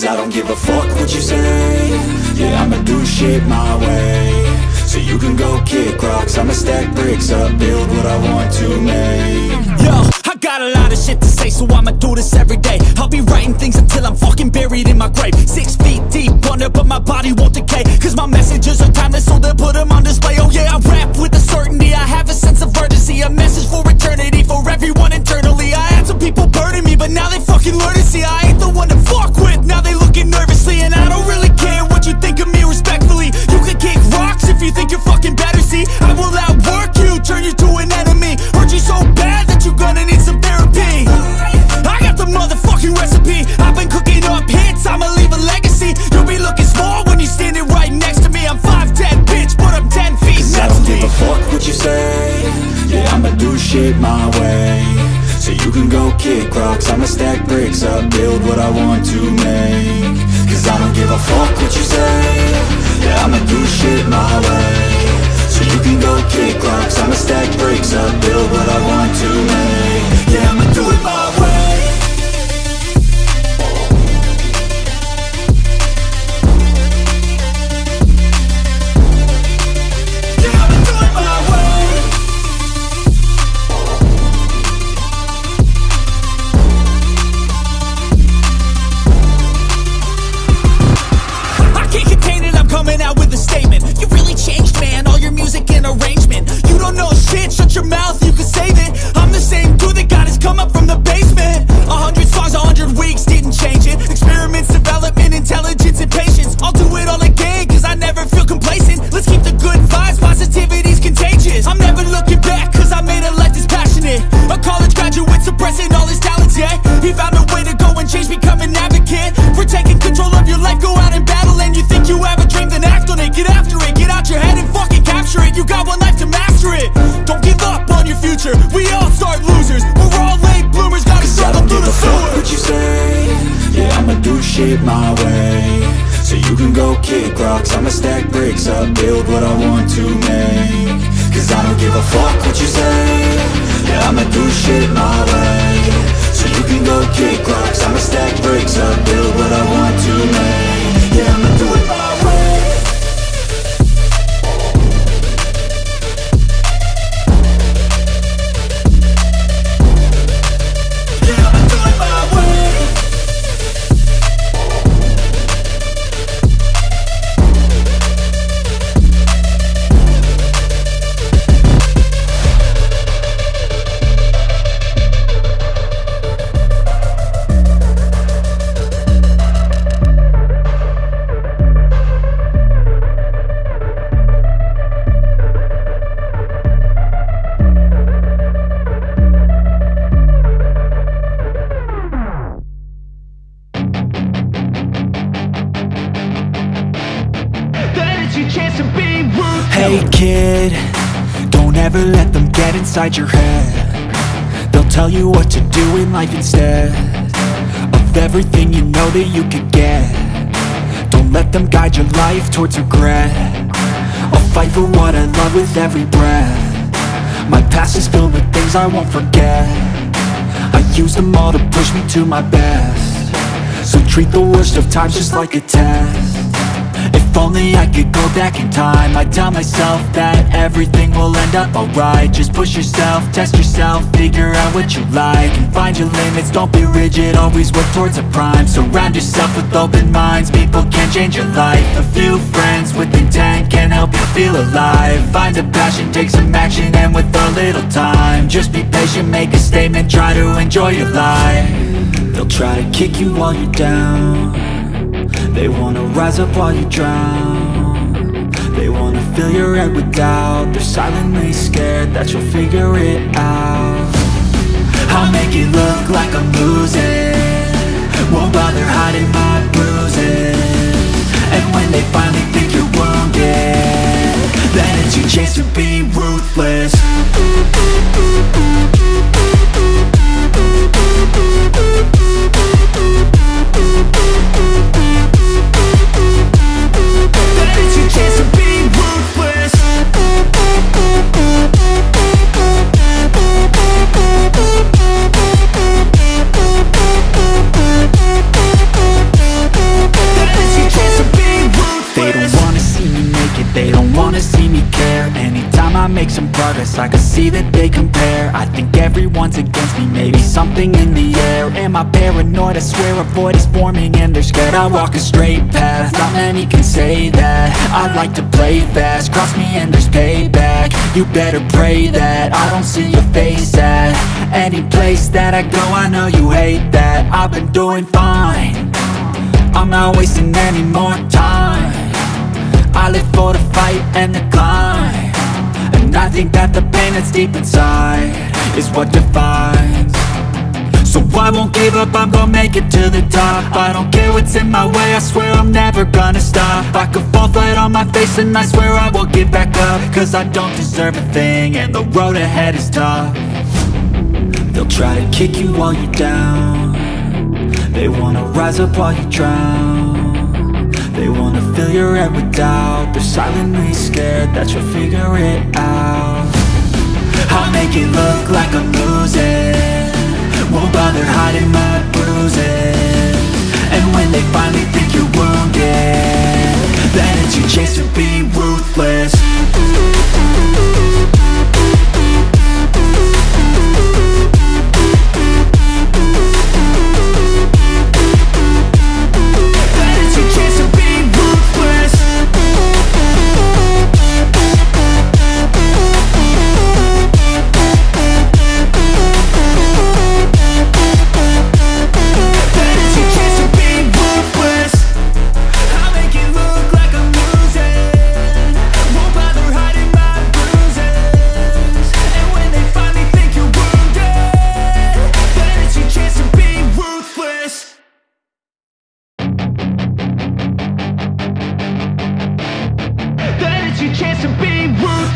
I don't give a fuck what you say. Yeah, I'ma do shit my way. So you can go kick rocks, I'ma stack bricks up, build what I want to make. Yo, I got a lot of shit to say, so I'ma do this every day. I'll be writing things until I'm fucking buried in my grave. 6 feet deep under, but my body won't decay, cause my messages are timeless, so they'll put them on display. Oh yeah, I rap with a certainty, I have a sense of urgency, a message for eternity, for everyone internally. I had some people burning me, but now they fucking learn to see I ain't the one to fuck with, now they looking nervously. And I don't really care what you think of me, respectfully. You can kick rocks if you think you're fucking better, see I will outwork you, turn you to an enemy, hurt you so bad that you're gonna need some therapy. I got the motherfucking recipe, I've been cooking up hits, I'ma leave a legacy. You'll be looking small when you're standing right next to me. I'm 5'10", bitch, but I'm 10 feet next to me. I don't give a fuck what you say. Yeah, I'ma do shit my way. So you can go kick rocks, I'ma stack bricks up, build what I want to make. Cause I don't give a fuck what you say. Yeah, I'ma do shit my way. So you can go kick rocks, I'ma stack bricks up, build what I want to make. Yeah, I'ma do it my way. Yeah, I'ma do it my way. I can't contain it, I'm coming out with a statement. You really changed, man, all your music and arrangement. You don't know shit, shut your mouth, you can save it. I'm the same dude that got his come up from the basement. 100 songs, 100 weeks, didn't change it. Experiments, development, intelligence, and patience. I'll do it all again, cause I never feel complacent. Let's keep the good vibes, positivity's contagious. I'm never looking back, cause I made a life that's passionate. A college graduate suppressing all his talents, yeah. He found a way to go and change, become an advocate for taking control of your life, go out and battle. And you think you have a dream, then act on it. Get after it, get out your head and fucking capture it. You got one life to master it. Don't give up on your future, we all start losers. We're all late bloomers, gotta struggle through the sewer. What you say? Yeah, I'ma do shit my way. So you can go kick rocks, I'ma stack bricks up, build what I want to make. Cause I don't give a fuck what you say. Yeah, I'ma do shit my way. So you can go kick rocks, I'ma stack bricks up, build what I want to make. Yeah, I'ma do it my way. Yeah, I'ma do it my way. Hey kid, don't ever let them get inside your head. They'll tell you what to do in life instead of everything you know that you could get. Don't let them guide your life towards regret. I'll fight for what I love with every breath. My past is filled with things I won't forget. I use them all to push me to my best. So treat the worst of times just like a test. If only I could go back in time, I'd tell myself that everything will end up alright. Just push yourself, test yourself, figure out what you like, and find your limits, don't be rigid, always work towards a prime. Surround yourself with open minds, people can change your life. A few friends with intent can help you feel alive. Find a passion, take some action, and with a little time, just be patient, make a statement, try to enjoy your life. They'll try to kick you while you're down. They wanna rise up while you drown. They wanna fill your head with doubt. They're silently scared that you'll figure it out. I'll make it look like I'm losing, won't bother hiding my bruises. And when they finally think you're wounded, then it's your chance to be ruthless. I make some progress, I can see that they compare. I think everyone's against me, maybe something in the air. Am I paranoid? I swear a void is forming and they're scared. I walk a straight path, not many can say that. I like to play fast, cross me and there's payback. You better pray that I don't see your face at any place that I go. I know you hate that. I've been doing fine, I'm not wasting any more time. I live for the fight and the climb, and I think that the pain that's deep inside is what defines. So I won't give up, I'm gonna make it to the top. I don't care what's in my way, I swear I'm never gonna stop. I could fall flat on my face and I swear I will get back up, cause I don't deserve a thing and the road ahead is tough. They'll try to kick you while you're down, they wanna rise up while you drown. They wanna fill your head with doubt, they're silently scared that you'll figure it out. I'll make it look like I'm losing, won't bother hiding my bruises. And when they finally think you're wounded, then it's your chance to be ruthless.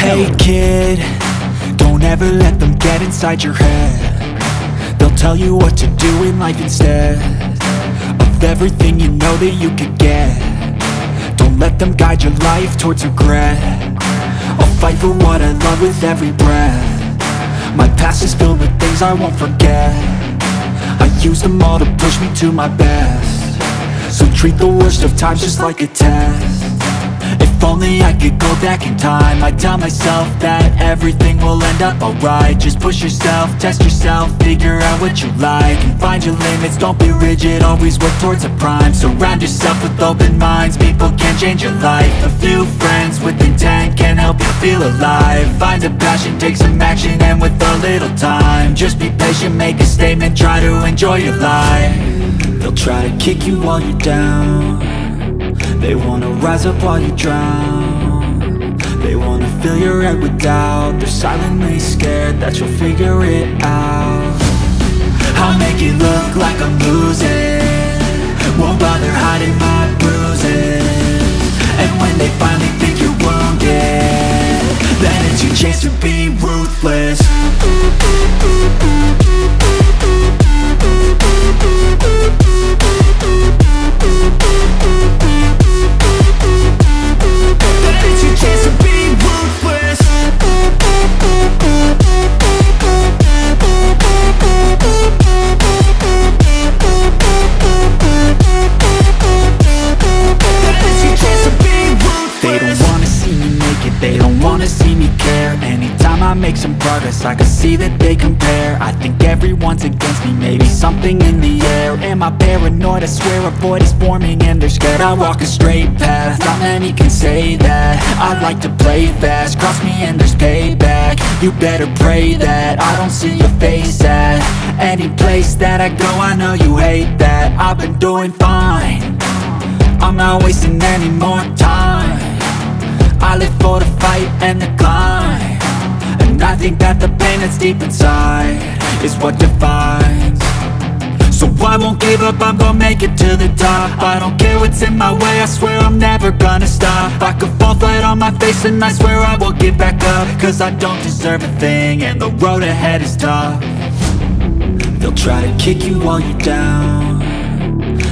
Hey kid, don't ever let them get inside your head. They'll tell you what to do in life instead of everything you know that you could get. Don't let them guide your life towards regret. I'll fight for what I love with every breath. My past is filled with things I won't forget. I use them all to push me to my best. So treat the worst of times just like a test. If only I could go back in time, I'd tell myself that everything will end up alright. Just push yourself, test yourself, figure out what you like, and find your limits, don't be rigid, always work towards a prime. Surround yourself with open minds, people can change your life. A few friends with intent can help you feel alive. Find a passion, take some action, and with a little time, just be patient, make a statement, try to enjoy your life. They'll try to kick you while you're down, they wanna rise up while you drown. They wanna fill your head with doubt, they're silently scared that you'll figure it out. I'll make it look like I'm losing, won't bother hiding my bruises. And when they finally think you're wounded, then it's your chance to be ruthless. I make some progress, I can see that they compare. I think everyone's against me, maybe something in the air. Am I paranoid? I swear a void is forming and they're scared. I walk a straight path, not many can say that. I like to play fast, cross me and there's payback. You better pray that I don't see your face at any place that I go. I know you hate that. I've been doing fine, I'm not wasting any more time. I live for the fight and the climb, and I think that the pain that's deep inside is what defines. So I won't give up, I'm gonna make it to the top. I don't care what's in my way, I swear I'm never gonna stop. I could fall flat on my face and I swear I will get back up, cause I don't deserve a thing and the road ahead is tough. They'll try to kick you while you're down,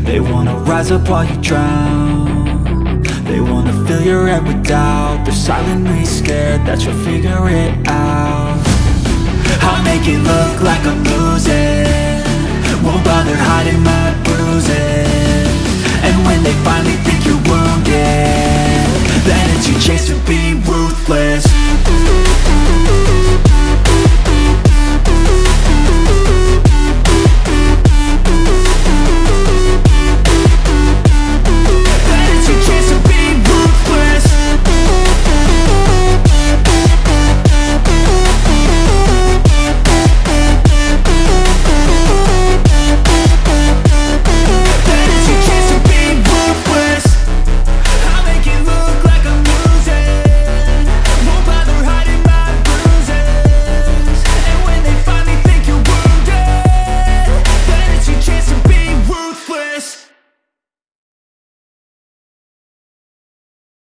they wanna rise up while you drown. They wanna fill your head with doubt, they're silently scared that you'll figure it out. I'll make it look like I'm losing, won't bother hiding my bruises. And when they finally think you're wounded, then it's your chance to be ruthless.